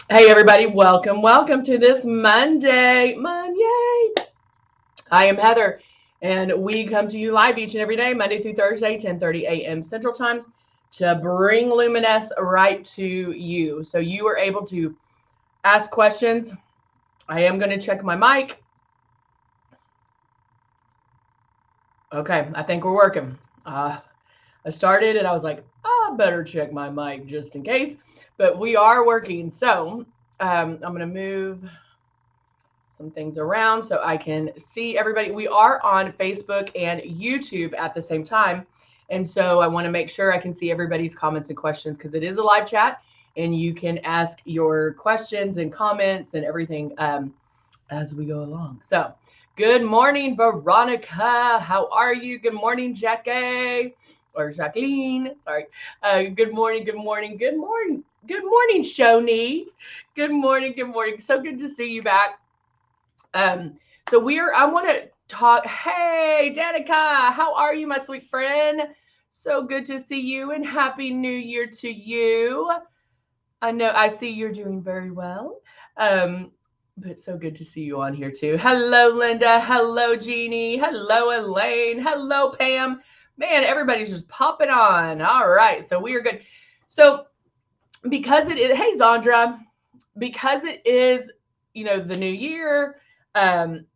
Hey everybody, welcome to this Monday. I am Heather, and we come to you live each and every day, Monday through Thursday, 10:30 a.m. Central Time, to bring Luminess right to you. So you are able to ask questions. I am going to check my mic. Okay, I think we're working. I started and I was like, I better check my mic just in case, but we are working. So I'm going to move some things around so I can see everybody. We are on Facebook and YouTube at the same time. And so I want to make sure I can see everybody's comments and questions because it is a live chat and you can ask your questions and comments and everything as we go along. So, good morning, Veronica. How are you? Good morning, Jackie or Jacqueline. Sorry. Good morning, Good morning, Shoni. Good morning, good morning. So good to see you back. Um, I want to talk. Hey, Danica, how are you, my sweet friend? So good to see you and happy new year to you. I know I see you're doing very well. Um, but so good to see you on here too. Hello, Linda. Hello, Jeannie. Hello, Elaine. Hello, Pam. Man, everybody's just popping on. All right, so we are good. So because it is, hey, Zandra, because it is, the new year, um,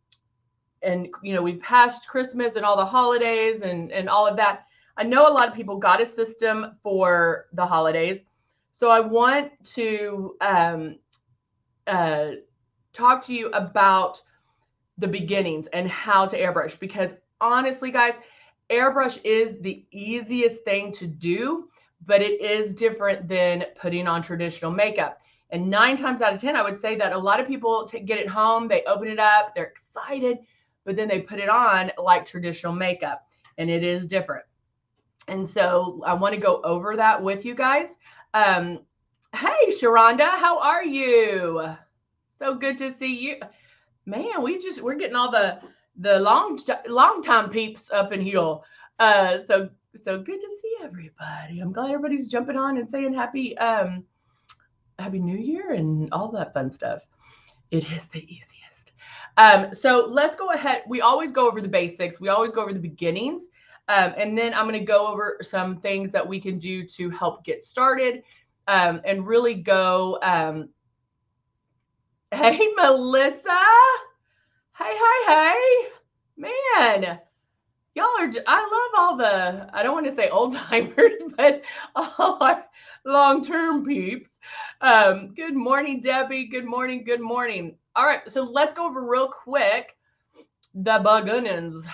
and we've passed Christmas and all the holidays and all of that. I know a lot of people got a system for the holidays, so I want to uh, talk to you about the beginnings and how to airbrush because honestly, guys, airbrush is the easiest thing to do, but it is different than putting on traditional makeup. And 9 times out of 10, I would say that a lot of people get it home, they open it up, they're excited, but then they put it on like traditional makeup, and it is different. And so I want to go over that with you guys. Um, hey, Sharonda, how are you? So good to see you. Man, we're getting all the long time peeps up in here. So good to see everybody. I'm glad everybody's jumping on and saying happy New Year and all that fun stuff. It is the easiest. So let's go ahead. We always go over the basics. We always go over the beginnings. And then I'm going to go over some things that we can do to help get started and really go. Hey, Melissa. Hey. Man, y'all are, I love all the, I don't want to say old timers, but all our long term peeps. Good morning, Debbie. Good morning. Good morning. All right. So let's go over real quick the beginnings.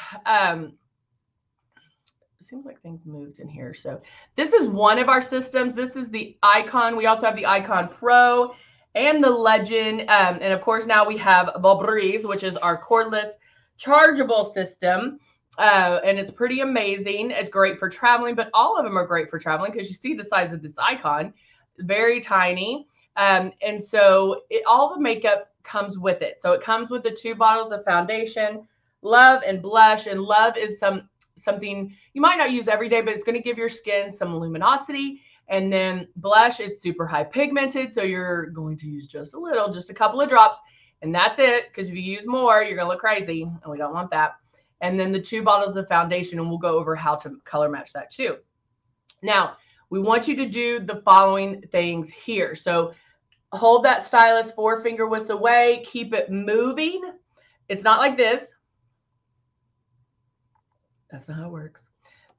Seems like things moved in here. So this is one of our systems. This is the Icon. We also have the Icon Pro and the Legend. And of course, now we have the Breeze, which is our cordless chargeable system. And it's pretty amazing. It's great for traveling, but all of them are great for traveling because you see the size of this icon, very tiny. And so all the makeup comes with it. So it comes with the 2 bottles of foundation, Love and Blush. And Love is something you might not use every day, but it's going to give your skin some luminosity. And then Blush is super high pigmented, so you're going to use just a little, just a couple of drops, and that's it. Because if you use more, you're going to look crazy, and we don't want that. And then the 2 bottles of foundation, and we'll go over how to color match that too. Now, we want you to do the following things here. So hold that stylus 4-finger widths away, keep it moving. It's not like this. That's not how it works.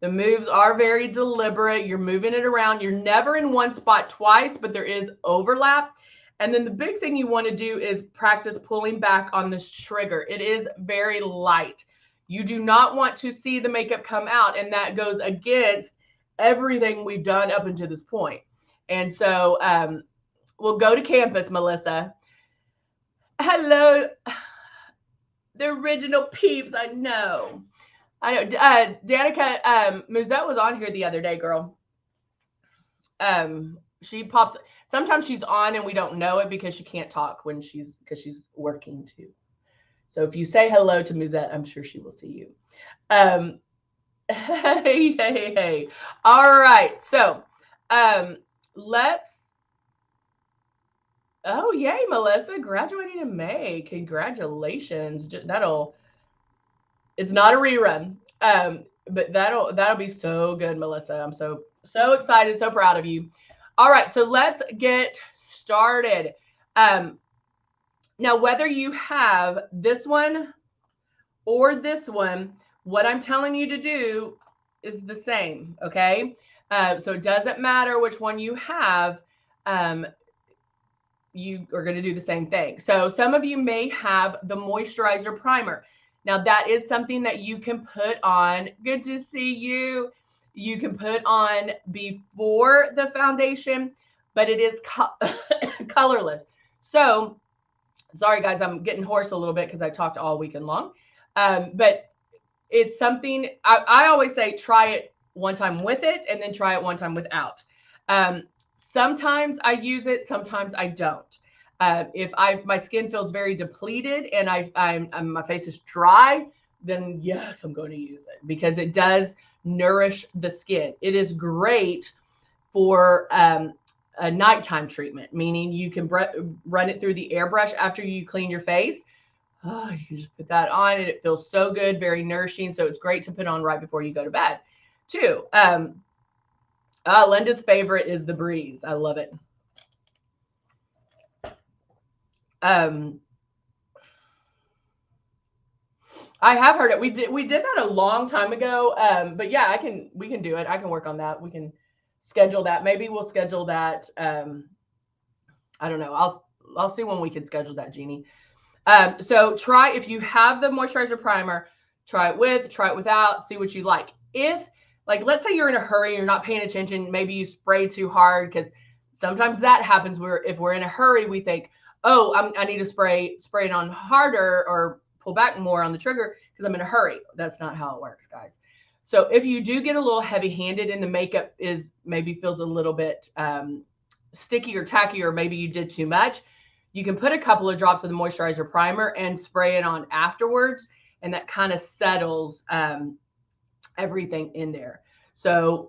The moves are very deliberate. You're moving it around. You're never in one spot twice, but there is overlap. And then the big thing you want to do is practice pulling back on this trigger. It is very light. You do not want to see the makeup come out, and that goes against everything we've done up until this point. And so we'll go to campus, Melissa. Hello, the original peeps, I know. Danica Musette was on here the other day, girl. She pops. Sometimes she's on and we don't know it because she can't talk because she's working too. So if you say hello to Musette, I'm sure she will see you. Hey. All right. So let's Oh, yay, Melissa, graduating in May. Congratulations. It's not a rerun. But that'll be so good, Melissa. I'm so excited, so proud of you. All right, so let's get started. Now, whether you have this one or this one, what I'm telling you to do is the same, okay? So it doesn't matter which one you have. You are going to do the same thing. So some of you may have the moisturizer primer. Now that is something that you can put on. Good to see you. You can put on before the foundation, but it is colorless. So sorry guys, I'm getting hoarse a little bit because I talked all weekend long. But it's something I always say, try it one time with it and then try it one time without. Sometimes I use it, sometimes I don't. If my skin feels very depleted and my face is dry, then yes, I'm going to use it because it does nourish the skin. It is great for a nighttime treatment, meaning you can run it through the airbrush after you clean your face. Oh, you can just put that on and it feels so good, very nourishing. So it's great to put on right before you go to bed too. Linda's favorite is the Breeze. I love it. I have heard it. We did that a long time ago. But yeah, we can do it. I can work on that. We can schedule that. Maybe we'll schedule that. I don't know. I'll see when we can schedule that, Jeannie. So try, if you have the moisturizer primer, try it with, try it without, see what you like. If, like, let's say you're in a hurry, you're not paying attention, maybe you spray too hard, because sometimes that happens where if we're in a hurry, we think, oh, I need to spray it on harder or pull back more on the trigger because I'm in a hurry. That's not how it works, guys. So if you do get a little heavy-handed and the makeup maybe feels a little bit sticky or tacky, or maybe you did too much, you can put a couple of drops of the moisturizer primer and spray it on afterwards, and that kind of settles everything in there. So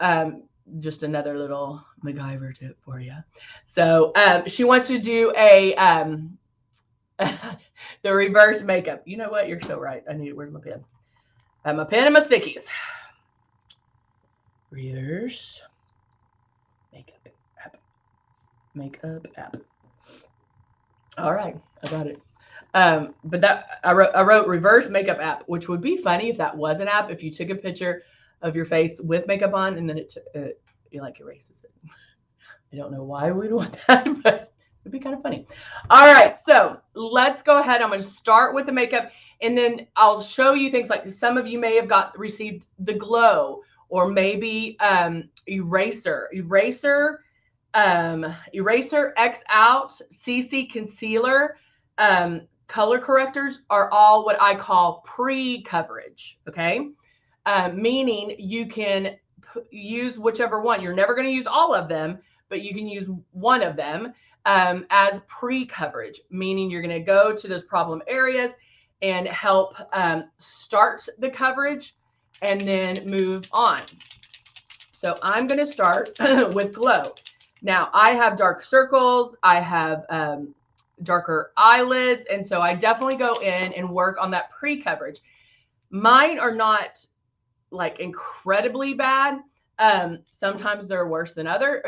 just another little MacGyver tip for you. So she wants to do the reverse makeup. You know what? You're so right. Where's my pen? My pen and my stickies. Reverse makeup app. Makeup app. All right, I got it. But that I wrote reverse makeup app, which would be funny if that was an app. If you took a picture of your face with makeup on and then it like erases it. I don't know why we'd want that, but it'd be kind of funny. All right, so let's go ahead. I'm going to start with the makeup, and then I'll show you things like some of you may have received the Glow, or maybe Eraser X Out, CC Concealer, color correctors are all what I call pre-coverage, okay? Meaning you can use whichever one. You're never going to use all of them, but you can use one of them as pre-coverage, meaning you're going to go to those problem areas and help start the coverage and then move on. So I'm going to start with Glow. Now, I have dark circles, I have darker eyelids, and so I definitely go in and work on that pre-coverage. Mine are not like incredibly bad. Sometimes they're worse than other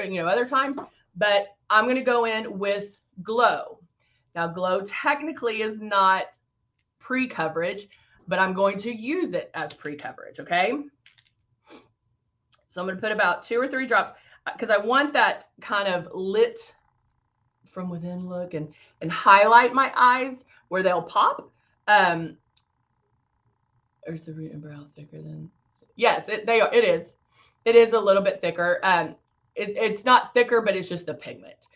times, but I'm going to go in with Glow. Now, Glow technically is not pre-coverage, but I'm going to use it as pre-coverage, okay? So I'm going to put about 2 or 3 drops because I want that kind of lit from within look and highlight my eyes where they'll pop. Or is the root and brow thicker than? Yes, it is. It is a little bit thicker. It's not thicker, but it's just the pigment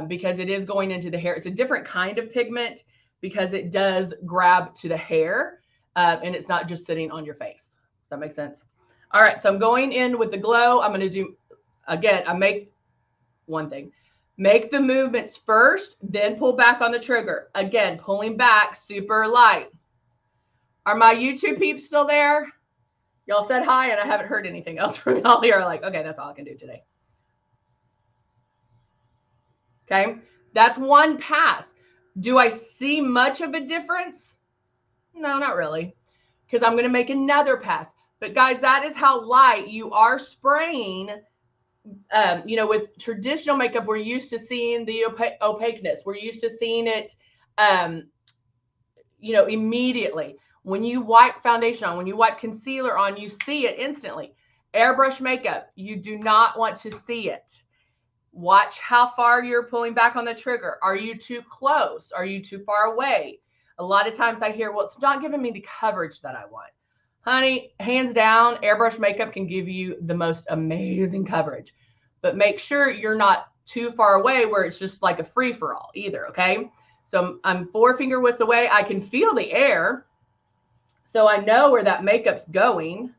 because it is going into the hair. It's a different kind of pigment because it does grab to the hair and it's not just sitting on your face. Does that make sense? All right, so I'm going in with the Glow. I'm going to do, again, I make one thing. Make the movements first, then pull back on the trigger. Again, pulling back super light. Are my YouTube peeps still there? Y'all said hi, and I haven't heard anything else from y'all. You're like, okay, that's all I can do today. Okay, That's one pass. Do I see much of a difference? No, not really, because I'm going to make another pass. But guys, that is how light you are spraying. You know, with traditional makeup, we're used to seeing the opaqueness. We're used to seeing it, you know, immediately. When you wipe foundation on, when you wipe concealer on, you see it instantly. Airbrush makeup, you do not want to see it. Watch how far you're pulling back on the trigger. Are you too close? Are you too far away? A lot of times I hear, well, it's not giving me the coverage that I want. Honey, hands down, airbrush makeup can give you the most amazing coverage. But make sure you're not too far away where it's just like a free-for-all either, okay? So I'm 4 finger widths away. I can feel the air, so I know where that makeup's going.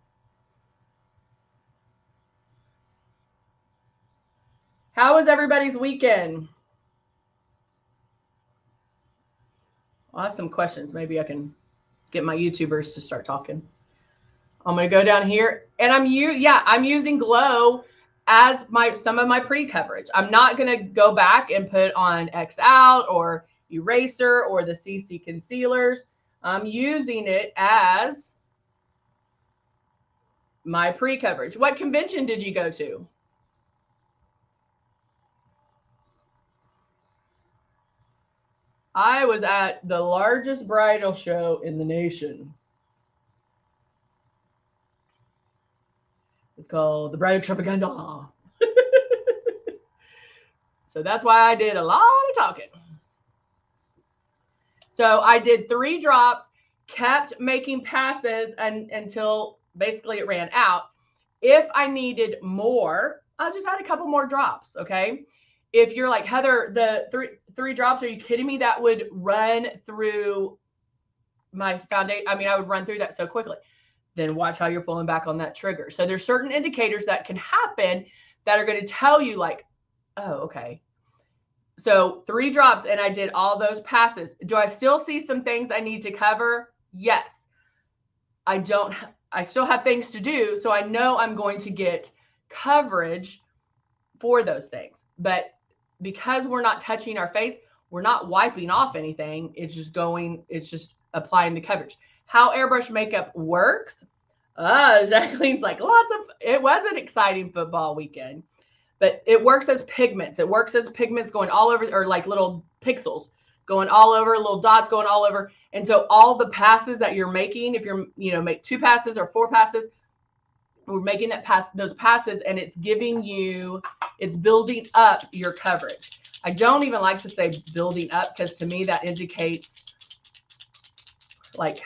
How was everybody's weekend? Awesome questions. Maybe I can get my YouTubers to start talking. I'm going to go down here, and I'm using Glow as some of my pre-coverage. I'm not going to go back and put on X Out or Eraser or the CC concealers. I'm using it as my pre-coverage. What convention did you go to? I was at the largest bridal show in the nation. It's called the Bridal Extravaganza. So that's why I did a lot of talking. So I did 3 drops, kept making passes until basically it ran out. If I needed more, I'll just add a couple more drops, okay? If you're like, Heather, the three drops, are you kidding me? That would run through my foundation. I mean, I would run through that so quickly. Then watch how you're pulling back on that trigger. So there's certain indicators that can happen that are going to tell you like, oh, okay. So 3 drops and I did all those passes. Do I still see some things I need to cover? Yes. I still have things to do. So I know I'm going to get coverage for those things. But because we're not touching our face, we're not wiping off anything. It's just applying the coverage. How airbrush makeup works. Jacqueline's like, it was an exciting football weekend, but it works as pigments. It works as pigments going all over, or like little pixels going all over, little dots going all over. And so all the passes that you're making, if you're, make 2 passes or 4 passes, we're making those passes, and it's building up your coverage. I don't even like to say building up, because to me that indicates like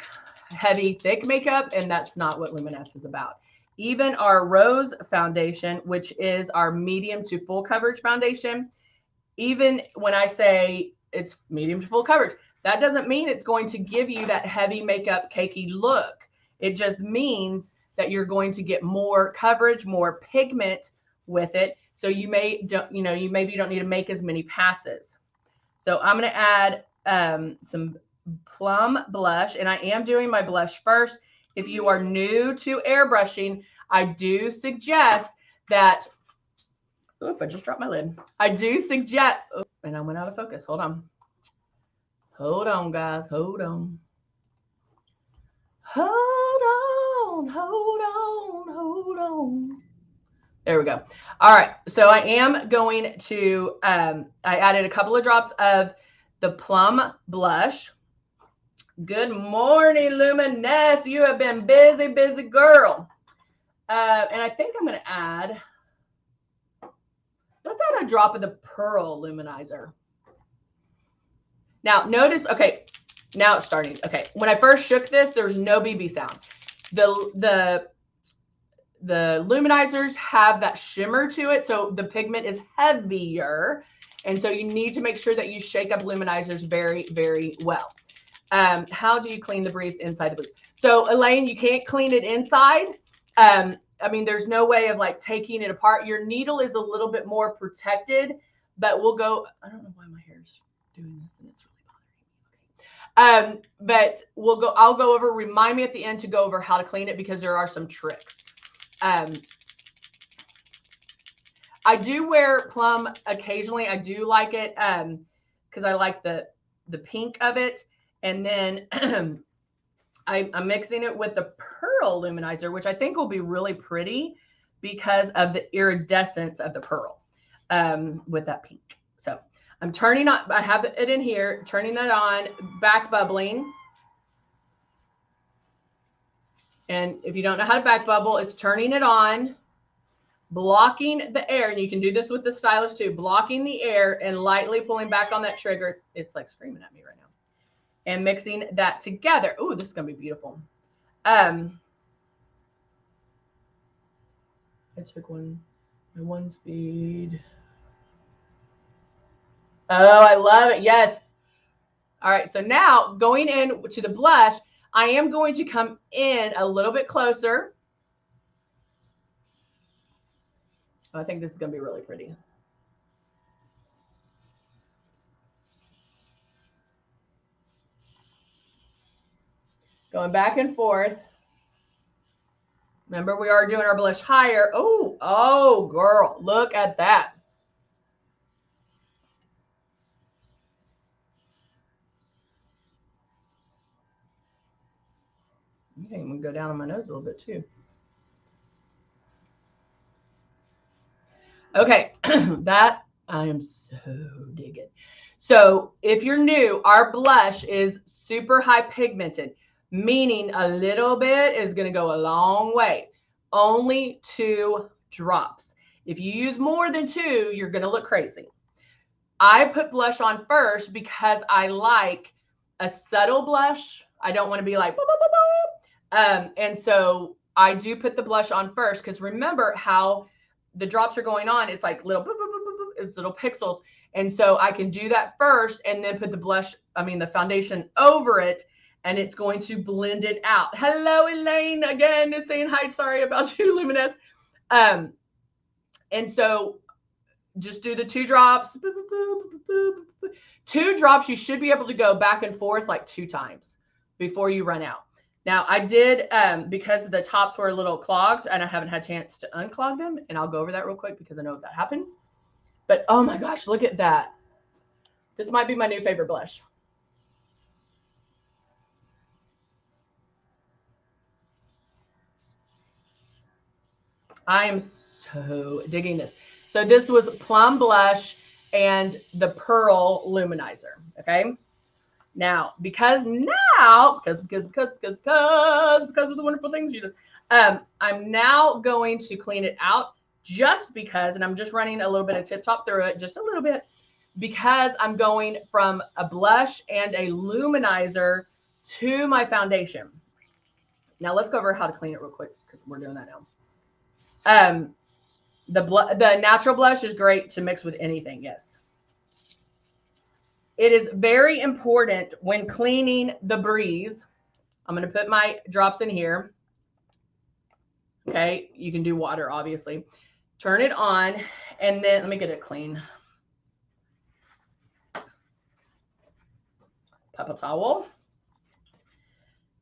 heavy, thick makeup, and that's not what Luminess is about. Even our Rose foundation, which is our medium to full coverage foundation, even when I say it's medium to full coverage, that doesn't mean it's going to give you that heavy makeup cakey look. It just means that you're going to get more coverage, more pigment with it. So you maybe don't need to make as many passes. So I'm going to add some Plum blush, and I am doing my blush first. If you are new to airbrushing, I do suggest that, I just dropped my lid. I do suggest, and I went out of focus. Hold on, guys. Hold on. There we go. All right. So I am going to, I added a couple of drops of the Plum blush. Good morning, Luminess. You have been busy, busy girl. And I think I'm going to add, let's add a drop of the Pearl Luminizer. Now notice, okay, now it's starting. Okay, when I first shook this, there's no BB sound. The luminizers have that shimmer to it, so the pigment is heavier, and so you need to make sure that you shake up luminizers very, very well. How do you clean the breeze inside the booth? So Elaine, you can't clean it inside. I mean, there's no way of like taking it apart. Your needle is a little bit more protected, but we'll go, I don't know why my hair's doing this and it's really bothering me. Okay. But I'll go over, remind me at the end to go over how to clean it, because there are some tricks. I do wear Plum occasionally. I do like it. because I like the pink of it. And then I'm mixing it with the pearl luminizer, which I think will be really pretty because of the iridescence of the pearl with that pink. So I'm turning on, I have it in here, turning that on, back bubbling. And if you don't know how to back bubble, it's turning it on, blocking the air. And you can do this with the stylus too, blocking the air and lightly pulling back on that trigger. It's like screaming at me right now. And mixing that together. Ooh, this is going to be beautiful. I took my one speed. Oh, I love it. Yes. All right. So now going in to the blush, I am going to come in a little bit closer. I think this is going to be really pretty. Going back and forth. Remember, we are doing our blush higher. Oh, girl, look at that. You think I'm going to go down on my nose a little bit too. Okay, that I am so digging. So if you're new, our blush is super high pigmented, meaning a little bit is going to go a long way. Only 2 drops. If you use more than 2, you're going to look crazy. I put blush on first because I like a subtle blush. I don't want to be like, boop, boop, boop, boop. And so I do put the blush on first because remember how the drops are going on. It's like little, boop, boop, boop, boop, boop, it's little pixels. And so I can do that first and then put the blush, the foundation over it, and it's going to blend it out. Hello, Elaine, again, is saying hi. Sorry about you, Luminess. And so just do the 2 drops. 2 drops, you should be able to go back and forth like 2 times before you run out. Now, I did, because the tops were a little clogged and I haven't had a chance to unclog them, and I'll go over that real quick because I know that happens. But oh my gosh, look at that. This might be my new favorite blush. I am so digging this. So this was Plum Blush and the Pearl Luminizer, okay? Now, because of the wonderful things you do, I'm now going to clean it out just because, and I'm just running a little bit of Tip Top through it, just a little bit, because I'm going from a blush and a luminizer to my foundation. Now let's go over how to clean it real quick because we're doing that now. The natural blush is great to mix with anything, yes. It is very important when cleaning the breeze. I'm going to put my drops in here. Okay, you can do water, obviously. Turn it on, and then let me get it clean. Paper towel.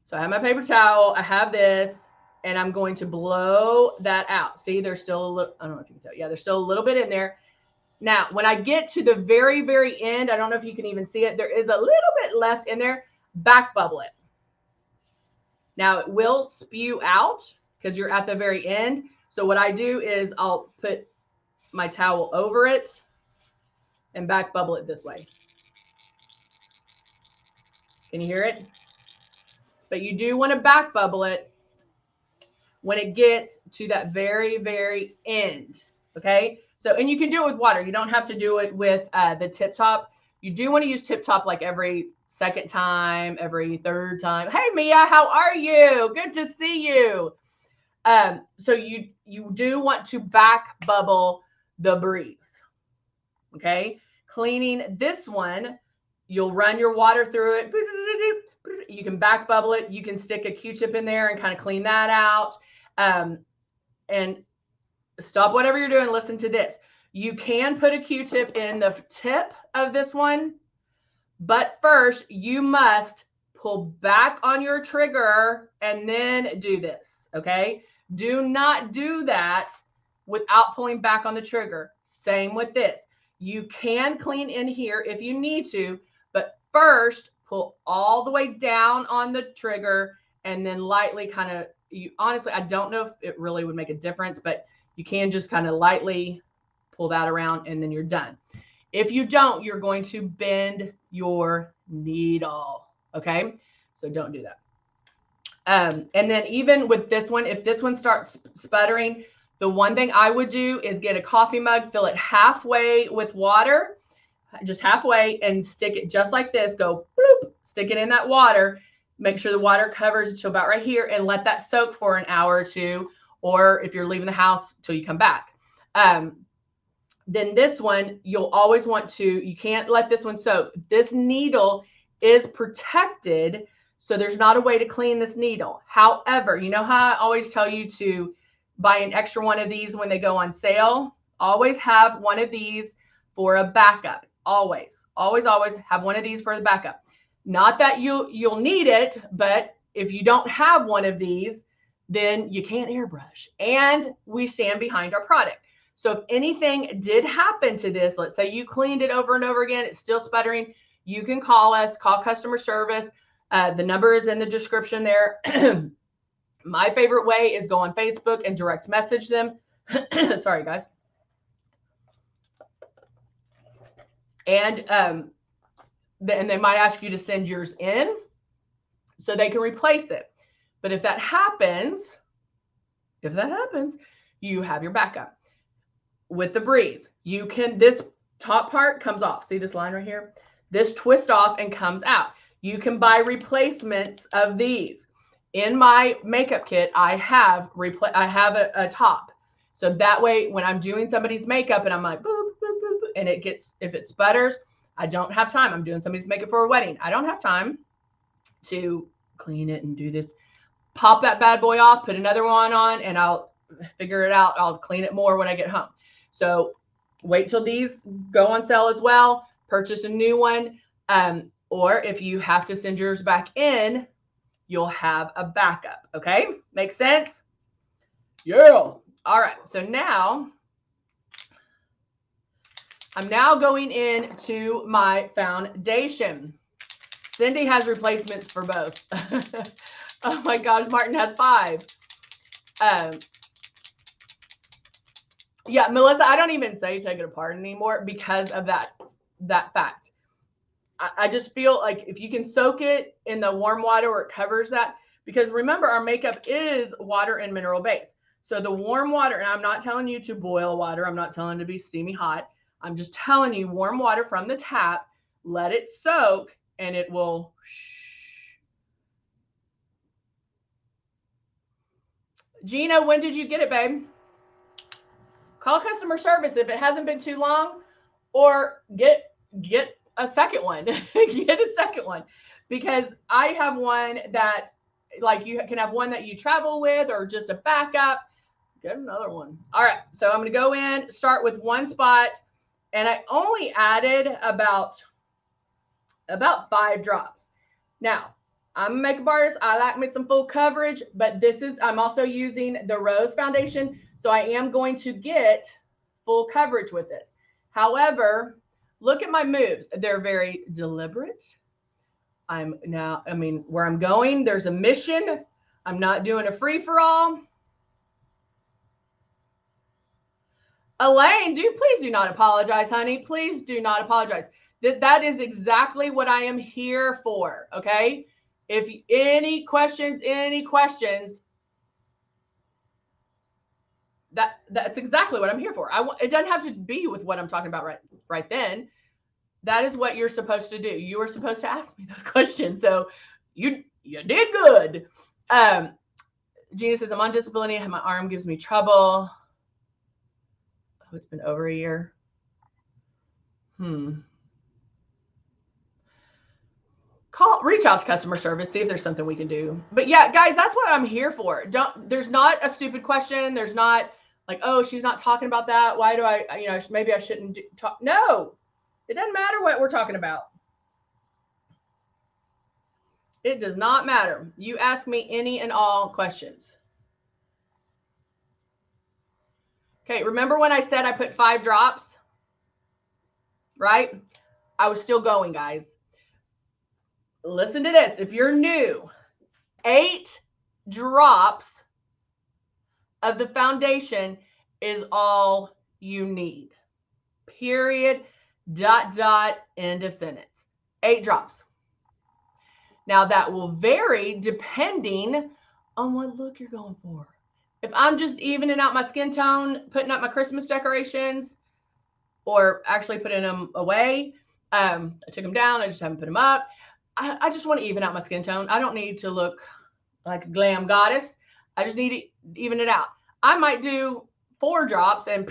So I have my paper towel. I have this, and I'm going to blow that out. See, there's still a little, I don't know if you can tell. Yeah, there's still a little bit in there. Now, when I get to the very, very end, I don't know if you can even see it. There is a little bit left in there. Back bubble it. Now, it will spew out because you're at the very end. So what I do is I'll put my towel over it and back bubble it this way. Can you hear it? But you do want to back bubble it when it gets to that very, very end. Okay? So, and you can do it with water. You don't have to do it with the Tip Top. You do want to use Tip Top like every second time, every third time. Hey, Mia, how are you? Good to see you. So you do want to back bubble the breeze. Okay? Cleaning this one, you'll run your water through it. You can back bubble it. You can stick a Q-tip in there and kind of clean that out. And stop whatever you're doing. Listen to this. You can put a Q-tip in the tip of this one, but first you must pull back on your trigger and then do this, okay? Do not do that without pulling back on the trigger. Same with this. You can clean in here if you need to, but first pull all the way down on the trigger and then lightly kind of, honestly, I don't know if it really would make a difference, but you can just kind of lightly pull that around and then you're done. If you don't, you're going to bend your needle. Okay. So don't do that. And then even with this one, if this one starts sputtering, the one thing I would do is get a coffee mug, fill it halfway with water, just halfway, and stick it just like this. Go bloop, stick it in that water. Make sure the water covers it to about right here and let that soak for an hour or two, or if you're leaving the house till you come back. Then this one, you'll always want to, you can't let this one soak. This needle is protected, so there's not a way to clean this needle. However, you know how I always tell you to buy an extra one of these when they go on sale? Always have one of these for a backup. Always, always, always have one of these for the backup. Not that you'll need it, but if you don't have one of these, then you can't airbrush. And we stand behind our product. So if anything did happen to this, let's say you cleaned it over and over again, it's still sputtering, you can call us, call customer service. The number is in the description there. My favorite way is go on Facebook and direct message them. Sorry, guys. And they might ask you to send yours in so they can replace it. But if that happens, you have your backup. With the Breeze, you can, this top part comes off. See this line right here? This twists off and comes out. You can buy replacements of these. In my makeup kit, I have a top. So that way, when I'm doing somebody's makeup and I'm like, boop, boop, boop, and it gets, if it sputters, I don't have time. I'm doing somebody's makeup for a wedding. I don't have time to clean it and do this. Pop that bad boy off, put another one on, and I'll figure it out. I'll clean it more when I get home. So wait till these go on sale as well. Purchase a new one. Or if you have to send yours back in, you'll have a backup. Okay? Makes sense? Yeah. All right. So now I'm now going into my foundation. Cindy has replacements for both. Oh my gosh, Martin has 5. Yeah, Melissa, I don't even say take it apart anymore because of that fact. I just feel like if you can soak it in the warm water where it covers that, because remember, our makeup is water and mineral based. So the warm water, and I'm not telling you to boil water. I'm not telling you to be steamy hot. I'm just telling you warm water from the tap, let it soak, and it will. Gina, when did you get it, babe? Call customer service if it hasn't been too long, or get a second one. Get a second one, because I have one that, like, you can have one that you travel with or just a backup. Get another one. All right, so I'm going to go in, start with one spot, and I only added about 5 drops. Now, I'm a makeup artist. I like me some full coverage, but I'm also using the Rose foundation, so I am going to get full coverage with this. However, look at my moves. They're very deliberate. Where I'm going, there's a mission. I'm not doing a free-for-all. Elaine, please do not apologize, honey. Please do not apologize. That is exactly what I am here for, okay? If any questions, that's exactly what I'm here for. It doesn't have to be with what I'm talking about right then. That is what you're supposed to do. You were supposed to ask me those questions, so you did good. Gina says, I'm on disability and my arm gives me trouble. Oh, it's been over a year. Reach out to customer service, see if there's something we can do. But yeah, guys, that's what I'm here for. There's not a stupid question. There's not like, oh, she's not talking about that. Why do maybe I shouldn't talk. No, it doesn't matter what we're talking about. It does not matter. You ask me any and all questions. Okay, remember when I said I put 5 drops? right? I was still going, guys. Listen to this. If you're new, 8 drops of the foundation is all you need. Period, dot, dot, end of sentence. 8 drops. Now that will vary depending on what look you're going for. If I'm just evening out my skin tone, putting up my Christmas decorations, or actually putting them away, I took them down, I just haven't put them up. I just want to even out my skin tone. I don't need to look like a glam goddess. I just need to even it out. I might do 4 drops and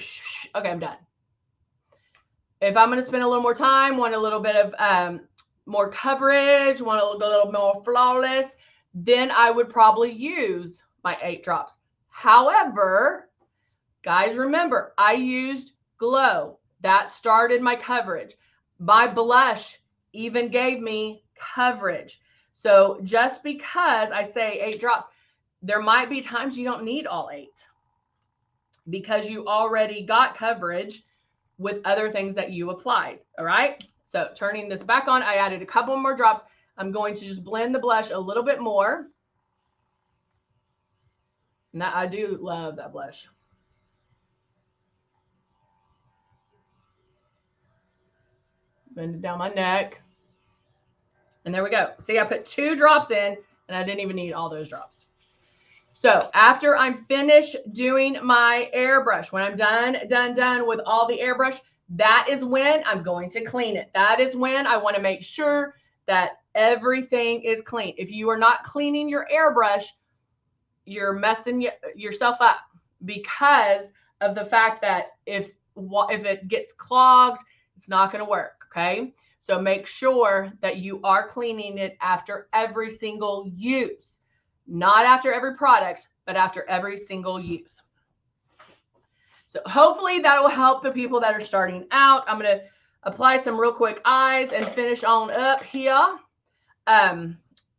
okay, I'm done. If I'm going to spend a little more time, want a little bit of more coverage, want to look a little more flawless, then I would probably use my 8 drops. However, guys, remember, I used Glow. That started my coverage. My blush even gave me coverage. So just because I say 8 drops, there might be times you don't need all 8 because you already got coverage with other things that you applied. All right. So turning this back on, I added a couple more drops. I'm going to just blend the blush a little bit more. And I do love that blush. Blend it down my neck. And there we go. See, I put 2 drops in and I didn't even need all those drops. So after I'm finished doing my airbrush, when I'm done with all the airbrush, that is when I'm going to clean it. That is when I want to make sure that everything is clean. If you are not cleaning your airbrush, you're messing yourself up because of the fact that if it gets clogged, it's not going to work, okay? So make sure that you are cleaning it after every single use. Not after every product, but after every single use. So hopefully that will help the people that are starting out. I'm going to apply some real quick eyes and finish on up here. Now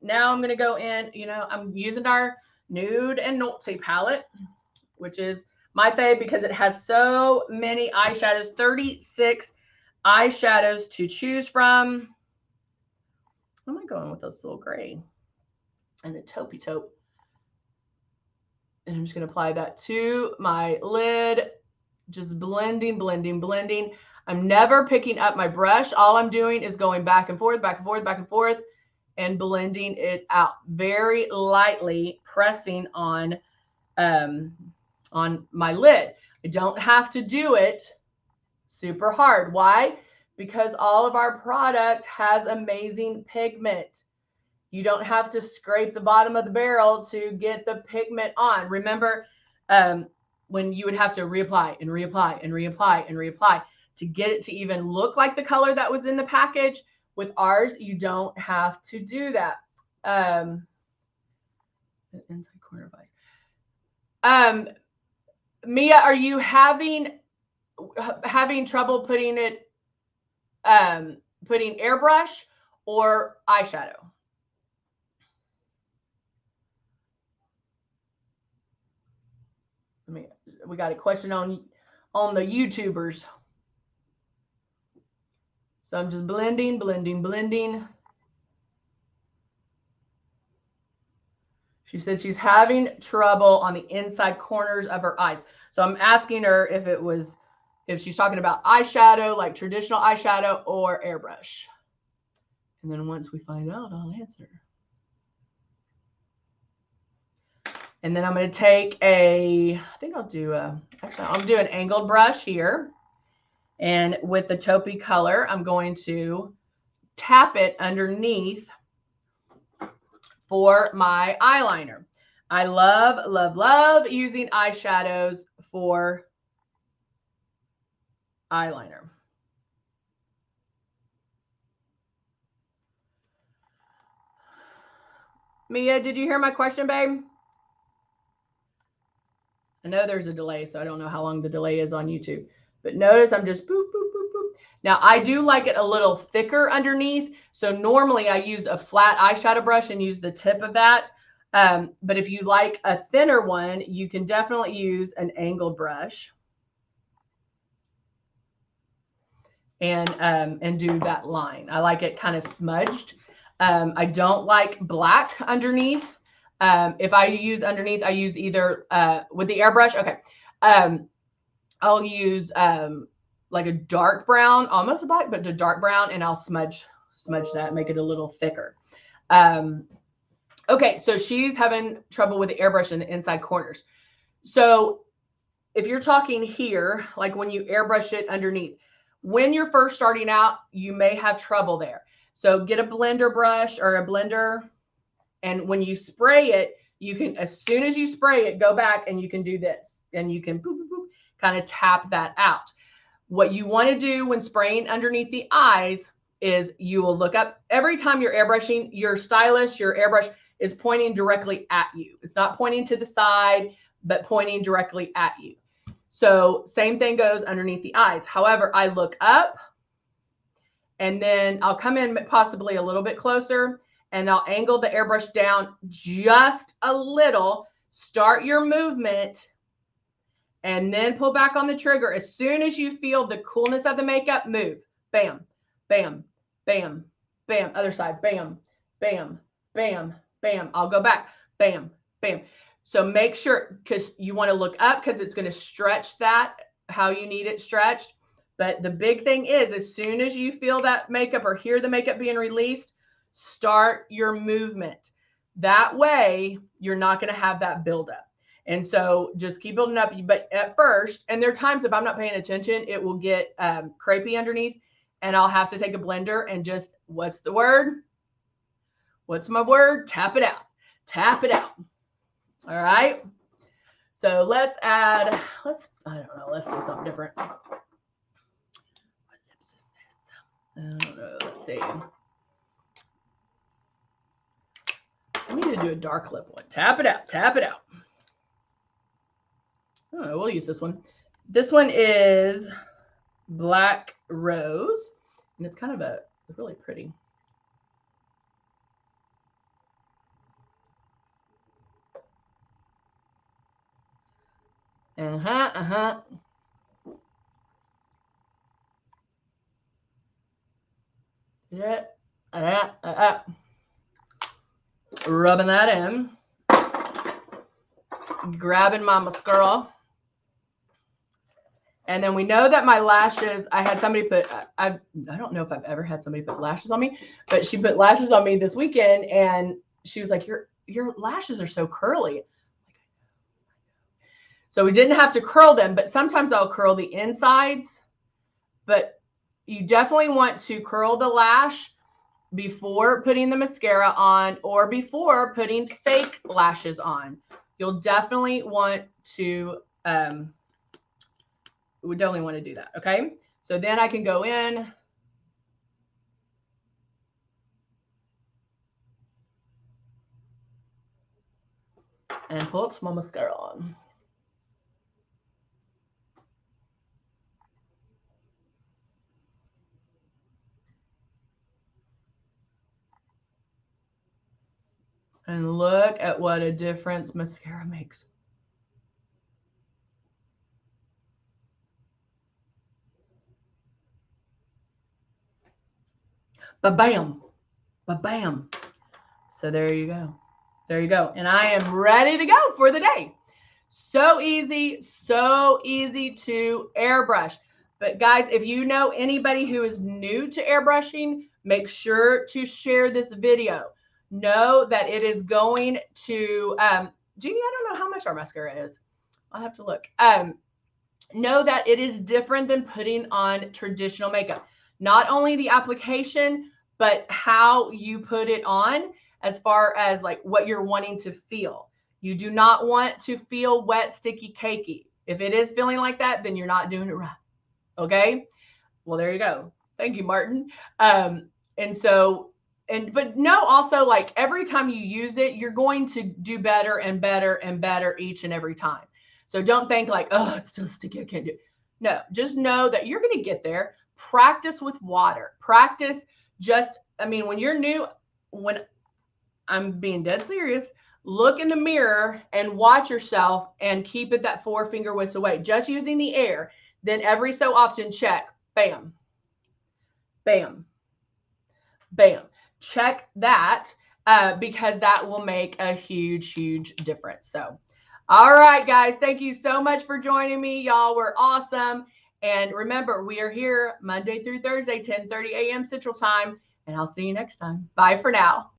I'm going to go in, I'm using our Nude and Naughty palette, which is my fave because it has so many eyeshadows, 36 eyeshadows to choose from. What am I going with this little gray and a taupey taupe? And I'm just going to apply that to my lid, just blending, blending, blending. I'm never picking up my brush. All I'm doing is going back and forth, back and forth, back and forth, and blending it out very lightly, pressing on my lid. I don't have to do it super hard. Why? Because all of our product has amazing pigment. You don't have to scrape the bottom of the barrel to get the pigment on. Remember when you would have to reapply and reapply and reapply and reapply to get it to even look like the color that was in the package. With ours, you don't have to do that. Inside corner of eyes. Mia, are you having trouble putting airbrush or eyeshadow? We got a question on the YouTubers. So I'm just blending, blending, blending. She said she's having trouble on the inside corners of her eyes. So I'm asking her if she's talking about eyeshadow, like traditional eyeshadow, or airbrush. And then once we find out, I'll answer. And then I'm going to take I'm do an angled brush here. And with the taupey color, I'm going to tap it underneath for my eyeliner. I love, love, love using eyeshadows for eyeliner. Mia, did you hear my question, babe? I know there's a delay, so I don't know how long the delay is on YouTube. But notice I'm just boop, boop, boop, boop. Now, I do like it a little thicker underneath. So normally I use a flat eyeshadow brush and use the tip of that. But if you like a thinner one, you can definitely use an angled brush. and do that line. I like it kind of smudged. I don't like black underneath. If I use underneath, I use either with the airbrush. Okay. I'll use like a dark brown, almost a black, but a dark brown, and I'll smudge that, make it a little thicker. Okay, so she's having trouble with the airbrush in the inside corners. So if you're talking here, like when you airbrush it underneath, when you're first starting out, you may have trouble there. So get a blender brush or a blender, and when you spray it, you can, as soon as you spray it, go back and you can do this, and you can boop, boop, boop, kind of tap that out. What you want to do when spraying underneath the eyes is you will look up every time you're airbrushing. Your stylus, your airbrush is pointing directly at you. It's not pointing to the side, but pointing directly at you. So same thing goes underneath the eyes. However, I look up and then I'll come in possibly a little bit closer and I'll angle the airbrush down just a little, start your movement, and then pull back on the trigger. As soon as you feel the coolness of the makeup, move. Bam, bam, bam, bam. Other side, bam, bam, bam, bam. I'll go back, bam, bam. So make sure, because you want to look up because it's going to stretch that how you need it stretched. But the big thing is, as soon as you feel that makeup or hear the makeup being released, start your movement. That way, you're not going to have that buildup. And so just keep building up. But at first, and there are times if I'm not paying attention, it will get crepey underneath, and I'll have to take a blender and just, what's the word? What's my word? Tap it out. Tap it out. All right. So let's add, I don't know, let's do something different. What lips is this? I don't know. Let's see. I need to do a dark lip one. Tap it out. Tap it out. I don't know. We'll use this one. This one is Black Rose, and it's kind of it's really pretty. Yeah. Rubbing that in. Grabbing my mascara. And then we know that my lashes, I had somebody put, I don't know if I've ever had somebody put lashes on me, but she put lashes on me this weekend, and she was like, your lashes are so curly. So we didn't have to curl them, but sometimes I'll curl the insides. But you definitely want to curl the lash before putting the mascara on or before putting fake lashes on. You'll definitely want to, we definitely want to do that. Okay. So then I can go in. And put my mascara on. And look at what a difference mascara makes. Ba-bam. Ba-bam. So there you go. There you go. And I am ready to go for the day. So easy to airbrush. But guys, if you know anybody who is new to airbrushing, make sure to share this video. Know that it is going to, Jeannie, I don't know how much our mascara is. I'll have to look. Know that it is different than putting on traditional makeup. Not only the application, but how you put it on as far as like what you're wanting to feel. You do not want to feel wet, sticky, cakey. If it is feeling like that, then you're not doing it right. Okay? Well, there you go. Thank you, Martin. But no, also like every time you use it, you're going to do better and better and better each and every time. So don't think like, oh, it's still sticky, I can't do it. No, just know that you're going to get there. Practice with water. Practice when you're new, when I'm being dead serious, look in the mirror and watch yourself and keep it that 4-finger whisk away. Just using the air. Then every so often check, bam, Bam. Bam. Check that because that will make a huge, huge difference. So, all right, guys, thank you so much for joining me. Y'all were awesome. And remember, we are here Monday through Thursday, 10:30 a.m. Central Time. And I'll see you next time. Bye for now.